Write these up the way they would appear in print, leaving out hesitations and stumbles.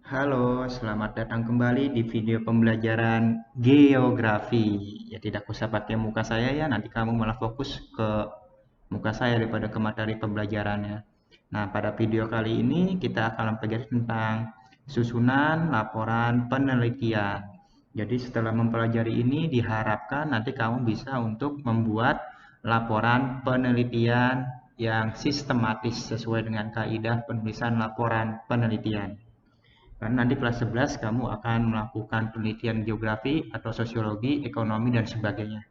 Halo, selamat datang kembali di video pembelajaran geografi. Ya tidak usah pakai muka saya ya, nanti kamu malah fokus ke muka saya daripada ke materi pembelajarannya. Nah, pada video kali ini kita akan mempelajari tentang susunan laporan penelitian. Jadi setelah mempelajari ini diharapkan nanti kamu bisa untuk membuat laporan penelitian yang sistematis sesuai dengan kaidah penulisan laporan penelitian. Karena nanti kelas 11 kamu akan melakukan penelitian geografi atau sosiologi, ekonomi, dan sebagainya.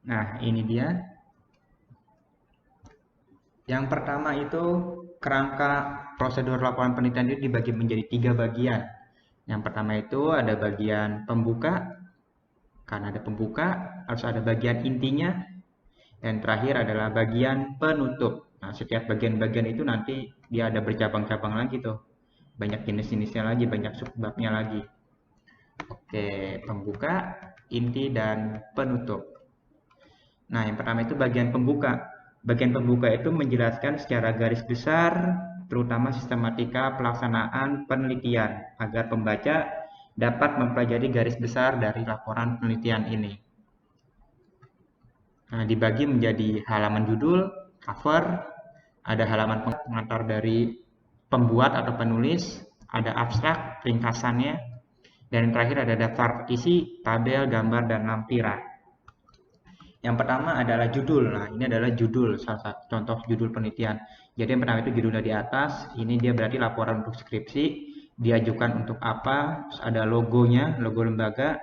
Nah, ini dia. Yang pertama itu kerangka prosedur laporan penelitian itu dibagi menjadi 3 bagian. Yang pertama itu ada bagian pembuka, karena ada pembuka harus ada bagian intinya, dan terakhir adalah bagian penutup. Nah, setiap bagian-bagian itu nanti dia ada bercabang-cabang lagi tuh. Banyak jenis-jenisnya lagi, banyak subbabnya lagi. Oke, pembuka, inti, dan penutup. Nah, yang pertama itu bagian pembuka. Bagian pembuka itu menjelaskan secara garis besar, terutama sistematika pelaksanaan penelitian, agar pembaca dapat mempelajari garis besar dari laporan penelitian ini. Nah, dibagi menjadi halaman judul, cover, ada halaman pengantar dari pembuat atau penulis, ada abstrak, ringkasannya, dan yang terakhir ada daftar isi, tabel, gambar, dan lampiran. Yang pertama adalah judul. Nah, ini adalah judul, salah satu contoh judul penelitian. Jadi yang pertama itu judulnya di atas, ini dia berarti laporan untuk skripsi, diajukan untuk apa, terus ada logonya, logo lembaga,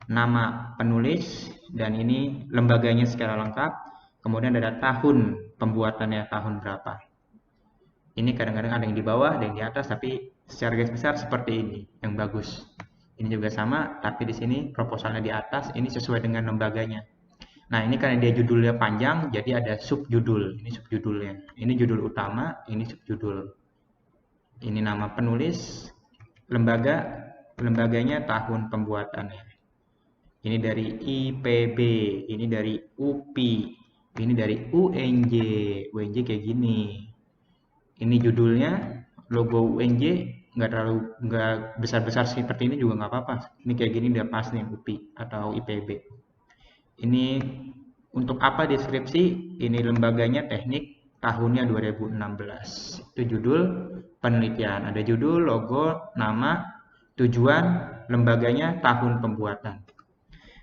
nama penulis, dan ini lembaganya secara lengkap. Kemudian ada tahun pembuatannya, tahun berapa. Ini kadang-kadang ada yang di bawah, ada yang di atas, tapi secara garis besar seperti ini, yang bagus. Ini juga sama, tapi di sini proposalnya di atas, ini sesuai dengan lembaganya. Nah, ini karena dia judulnya panjang, jadi ada subjudul. Ini subjudulnya. Ini judul utama, ini subjudul. Ini nama penulis, lembaga, lembaganya, tahun pembuatannya. Ini dari IPB, ini dari UPI, ini dari UNJ. UNJ kayak gini. Ini judulnya, logo UNJ nggak besar-besar seperti ini juga nggak apa-apa. Ini kayak gini udah pas nih UPI atau IPB. Ini untuk apa deskripsi? Ini lembaganya teknik, tahunnya 2016. Itu judul penelitian. Ada judul, logo, nama, tujuan, lembaganya, tahun pembuatan.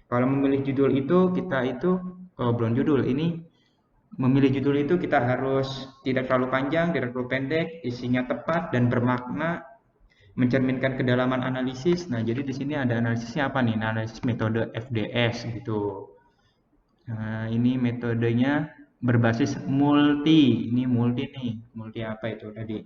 Kalau memilih judul itu, kita itu, oh belum judul, ini memilih judul itu kita harus tidak terlalu panjang, tidak terlalu pendek, isinya tepat dan bermakna, mencerminkan kedalaman analisis. Nah, jadi di sini ada analisisnya apa nih? Nah, analisis metode FDS gitu. Nah, ini metodenya berbasis multi. Ini multi nih. Multi apa itu tadi?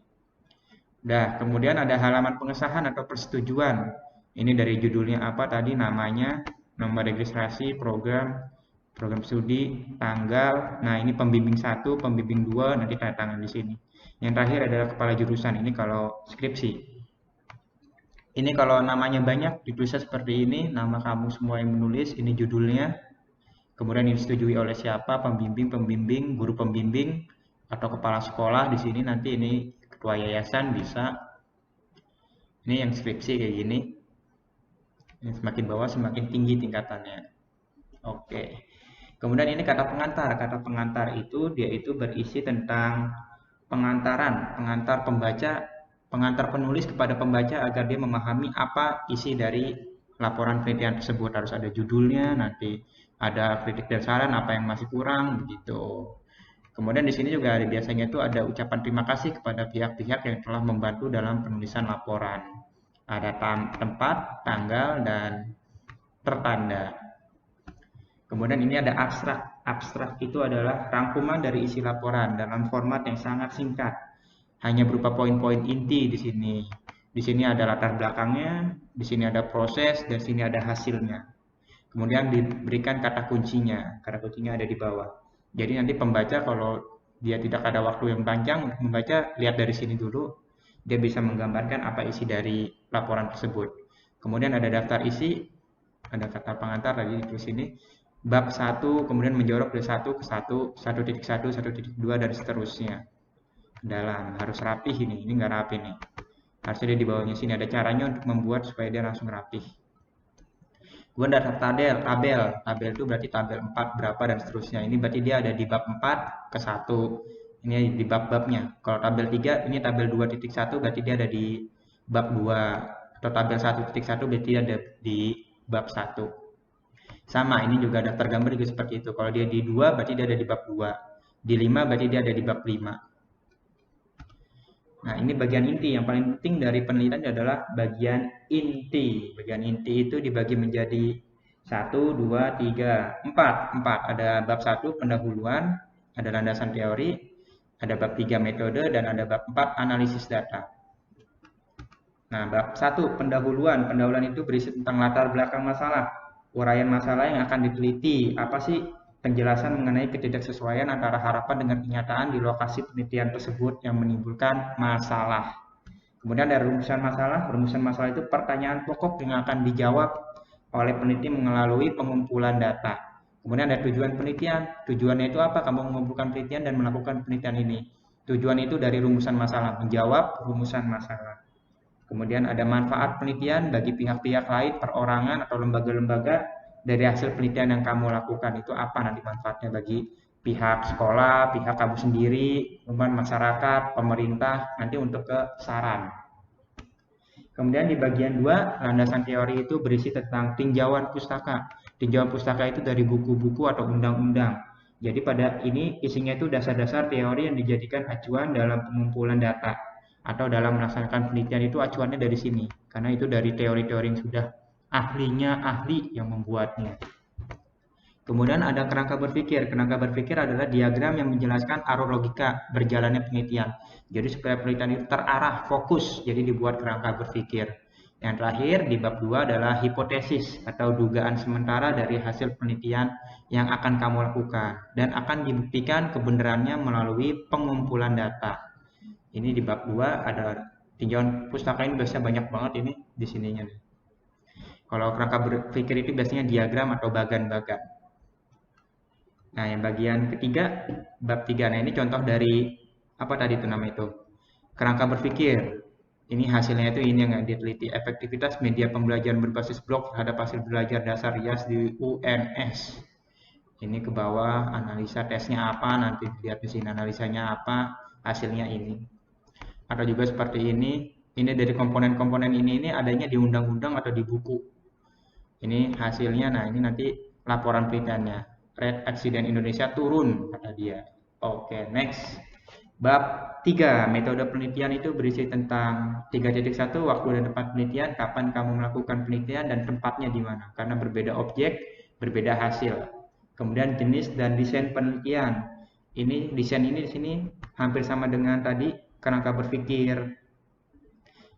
Nah, kemudian ada halaman pengesahan atau persetujuan. Ini dari judulnya apa tadi namanya, nomor registrasi, program, program studi, tanggal. Nah, ini pembimbing 1, pembimbing 2, nanti tanda tangan di sini. Yang terakhir adalah kepala jurusan. Ini kalau skripsi. Ini kalau namanya banyak, ditulisnya seperti ini, nama kamu semua yang menulis, ini judulnya, kemudian disetujui oleh siapa, pembimbing, guru pembimbing, atau kepala sekolah. Di sini nanti ini ketua yayasan bisa. Ini yang skripsi kayak gini. Ini semakin bawah semakin tinggi tingkatannya. Oke. Kemudian ini kata pengantar. Kata pengantar itu dia itu berisi tentang pengantaran, pengantar pembaca, pengantar penulis kepada pembaca agar dia memahami apa isi dari laporan penelitian tersebut. Harus ada judulnya, nanti ada kritik dan saran apa yang masih kurang begitu. Kemudian di sini juga ada biasanya itu ada ucapan terima kasih kepada pihak-pihak yang telah membantu dalam penulisan laporan. Ada tempat, tanggal, dan tertanda. Kemudian ini ada abstrak. Abstrak itu adalah rangkuman dari isi laporan dalam format yang sangat singkat. Hanya berupa poin-poin inti di sini. Di sini ada latar belakangnya, di sini ada proses, dan di sini ada hasilnya. Kemudian diberikan kata kuncinya. Kata kuncinya ada di bawah. Jadi nanti pembaca kalau dia tidak ada waktu yang panjang membaca, lihat dari sini dulu. Dia bisa menggambarkan apa isi dari laporan tersebut. Kemudian ada daftar isi, ada kata pengantar tadi di sini. Bab 1, kemudian menjorok dari 1 ke 1, 1.1, 1.2, dan seterusnya. Dalam harus rapih ini nggak rapi nih. Harusnya di bawahnya sini ada caranya untuk membuat supaya dia langsung rapih. Kemudian ada tabel itu berarti tabel 4 berapa dan seterusnya. Ini berarti dia ada di bab 4 ke 1. Ini di bab-babnya. Kalau tabel 3 ini tabel 2.1 berarti dia ada di bab 2, atau tabel 1.1 berarti ada di bab 1. Sama, ini juga daftar gambar juga seperti itu. Kalau dia di 2 berarti dia ada di bab 2. Di 5 berarti dia ada di bab 5. Nah, ini bagian inti. Yang paling penting dari penelitian adalah bagian inti. Bagian inti itu dibagi menjadi 1, 2, 3, 4. Ada bab 1 pendahuluan, ada landasan teori, ada bab 3 metode, dan ada bab 4 analisis data. Nah, bab 1 pendahuluan. Pendahuluan itu berisi tentang latar belakang masalah, uraian masalah yang akan diteliti. Apa sih penjelasan mengenai ketidaksesuaian antara harapan dengan kenyataan di lokasi penelitian tersebut yang menimbulkan masalah. Kemudian ada rumusan masalah. Rumusan masalah itu pertanyaan pokok yang akan dijawab oleh peneliti melalui pengumpulan data. Kemudian ada tujuan penelitian. Tujuannya itu apa? Kamu mengumpulkan penelitian dan melakukan penelitian ini. Tujuan itu dari rumusan masalah, menjawab rumusan masalah. Kemudian ada manfaat penelitian bagi pihak-pihak lain, perorangan atau lembaga-lembaga dari hasil penelitian yang kamu lakukan. Itu apa nanti manfaatnya bagi pihak sekolah, pihak kamu sendiri, kemudian masyarakat, pemerintah, nanti untuk ke saran. Kemudian di bagian 2, landasan teori itu berisi tentang tinjauan pustaka. Tinjauan pustaka itu dari buku-buku atau undang-undang. Jadi pada ini isinya itu dasar-dasar teori yang dijadikan acuan dalam pengumpulan data. Atau dalam melaksanakan penelitian itu acuannya dari sini. Karena itu dari teori-teori yang sudah ahlinya ahli yang membuatnya. Kemudian ada kerangka berpikir. Kerangka berpikir adalah diagram yang menjelaskan arus logika berjalannya penelitian. Jadi supaya penelitian itu terarah, fokus, jadi dibuat kerangka berpikir. Yang terakhir di bab 2 adalah hipotesis atau dugaan sementara dari hasil penelitian yang akan kamu lakukan dan akan dibuktikan kebenarannya melalui pengumpulan data. Ini di bab 2 ada tinjauan pustaka, ini biasanya banyak banget ini di sininya. Kalau kerangka berpikir itu biasanya diagram atau bagan-bagan. Nah, yang bagian ketiga, bab 3. Nah, ini contoh dari apa tadi itu nama itu? Kerangka berpikir. Ini hasilnya itu ini yang diteliti, efektivitas media pembelajaran berbasis blog terhadap hasil belajar dasar IAS di UNS. Ini ke bawah, analisa tesnya apa, nanti lihat di sini analisanya apa, hasilnya ini. Atau juga seperti ini dari komponen-komponen ini adanya di undang-undang atau di buku. Ini hasilnya, nah ini nanti laporan penelitiannya. Rate accident Indonesia turun, kata dia. Oke, next. Bab 3, metode penelitian itu berisi tentang 3.1, waktu dan tempat penelitian, kapan kamu melakukan penelitian dan tempatnya di mana. Karena berbeda objek, berbeda hasil. Kemudian jenis dan desain penelitian. Ini desain ini di sini hampir sama dengan tadi kerangka berpikir.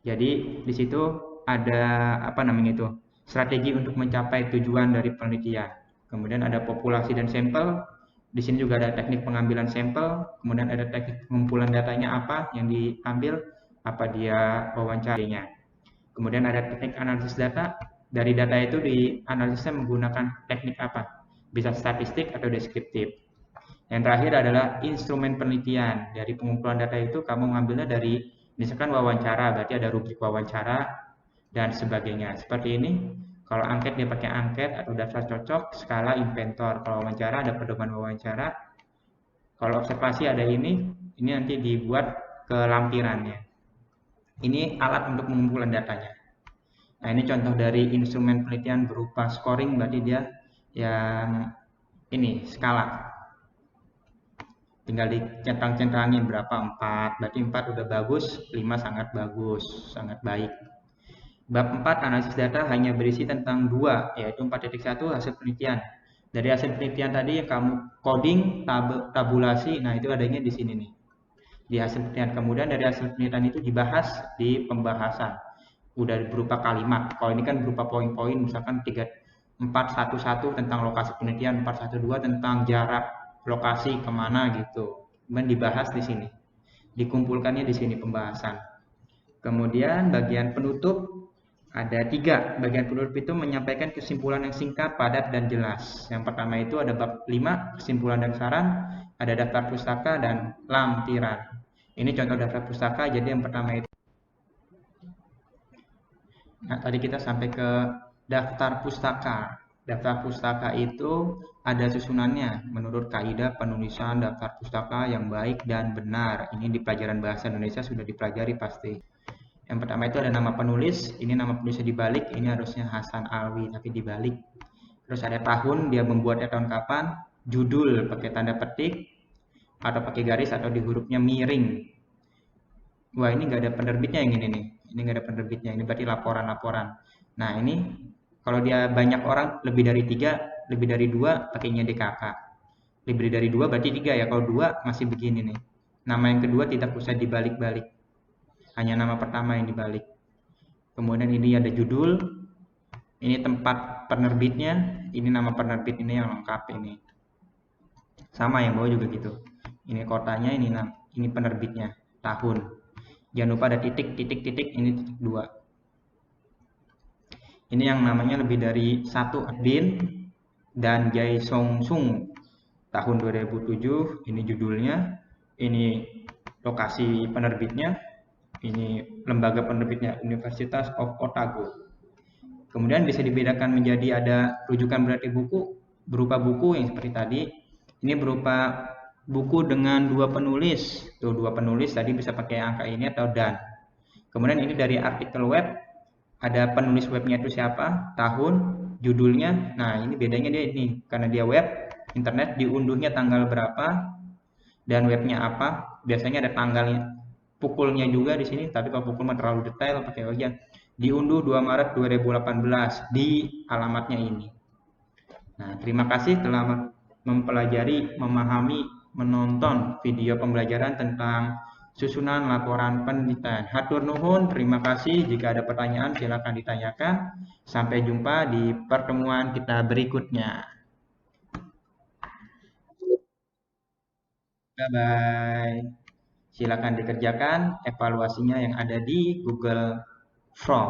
Jadi di situ ada apa namanya itu? Strategi untuk mencapai tujuan dari penelitian. Kemudian ada populasi dan sampel. Di sini juga ada teknik pengambilan sampel. Kemudian ada teknik pengumpulan datanya apa yang diambil, apa dia wawancaranya. Kemudian ada teknik analisis data. Dari data itu dianalisisnya menggunakan teknik apa? Bisa statistik atau deskriptif. Yang terakhir adalah instrumen penelitian. Dari pengumpulan data itu kamu ngambilnya dari misalkan wawancara, berarti ada rubrik wawancara dan sebagainya. Seperti ini. Kalau angket dia pakai angket atau daftar cocok, skala inventor. Kalau wawancara ada pedoman wawancara. Kalau observasi ada ini nanti dibuat ke lampirannya. Ini alat untuk pengumpulan datanya. Nah, ini contoh dari instrumen penelitian berupa scoring, berarti dia yang ini skala. Tinggal dicentang-centangin berapa, 4. Berarti 4 udah bagus, 5 sangat bagus, sangat baik. Bab 4 analisis data hanya berisi tentang 2, yaitu 4.1 hasil penelitian. Dari hasil penelitian tadi yang kamu coding, tabulasi, nah itu adanya di sini nih. Di hasil penelitian. Kemudian dari hasil penelitian itu dibahas di pembahasan. Udah berupa kalimat. Kalau ini kan berupa poin-poin, misalkan 4.1.1 tentang lokasi penelitian, 4.1.2 tentang jarak lokasi kemana gitu. Kemudian dibahas di sini. Dikumpulkannya di sini pembahasan. Kemudian bagian penutup ada 3. Bagian penutup itu menyampaikan kesimpulan yang singkat, padat, dan jelas. Yang pertama itu ada bab 5, kesimpulan dan saran, ada daftar pustaka, dan lampiran. Ini contoh daftar pustaka, jadi yang pertama itu Nah, tadi kita sampai ke daftar pustaka. Daftar pustaka itu ada susunannya menurut kaidah penulisan daftar pustaka yang baik dan benar. Ini di pelajaran bahasa Indonesia sudah dipelajari pasti. Yang pertama itu ada nama penulis, ini nama penulisnya dibalik, ini harusnya Hasan Alwi tapi dibalik. Terus ada tahun, dia membuatnya tahun kapan, judul pakai tanda petik atau pakai garis atau di hurufnya miring. Wah, ini nggak ada penerbitnya yang ini nih. Ini nggak ada penerbitnya, ini berarti laporan-laporan. Nah, ini kalau dia banyak orang, lebih dari 3, lebih dari 2, pakainya DKK. Lebih dari 2 berarti 3 ya. Kalau 2 masih begini nih. Nama yang kedua tidak usah dibalik-balik. Hanya nama pertama yang dibalik. Kemudian ini ada judul, ini tempat penerbitnya, ini nama penerbit ini yang lengkap ini. Sama yang bawah juga gitu. Ini kotanya, ini penerbitnya, tahun. Jangan lupa ada titik, titik, titik, ini titik 2. Ini yang namanya lebih dari 1 Adin dan Jai Song Sung tahun 2007, ini judulnya, ini lokasi penerbitnya, ini lembaga penerbitnya Universitas of Otago. Kemudian bisa dibedakan menjadi ada rujukan berarti buku, berupa buku yang seperti tadi. Ini berupa buku dengan 2 penulis. Tuh 2 penulis tadi bisa pakai angka ini atau dan. Kemudian ini dari artikel web, ada penulis webnya itu siapa, tahun, judulnya. Nah, ini bedanya dia ini, karena dia web, internet diunduhnya tanggal berapa, dan webnya apa. Biasanya ada tanggalnya, pukulnya juga di sini, tapi kalau pukul terlalu detail, pakai aja. Diunduh 2 Maret 2018 di alamatnya ini. Nah, terima kasih telah mempelajari, memahami, menonton video pembelajaran tentang susunan laporan penelitian. Hatur nuhun, terima kasih. Jika ada pertanyaan silakan ditanyakan. Sampai jumpa di pertemuan kita berikutnya. Bye-bye. Silakan dikerjakan evaluasinya yang ada di Google Form.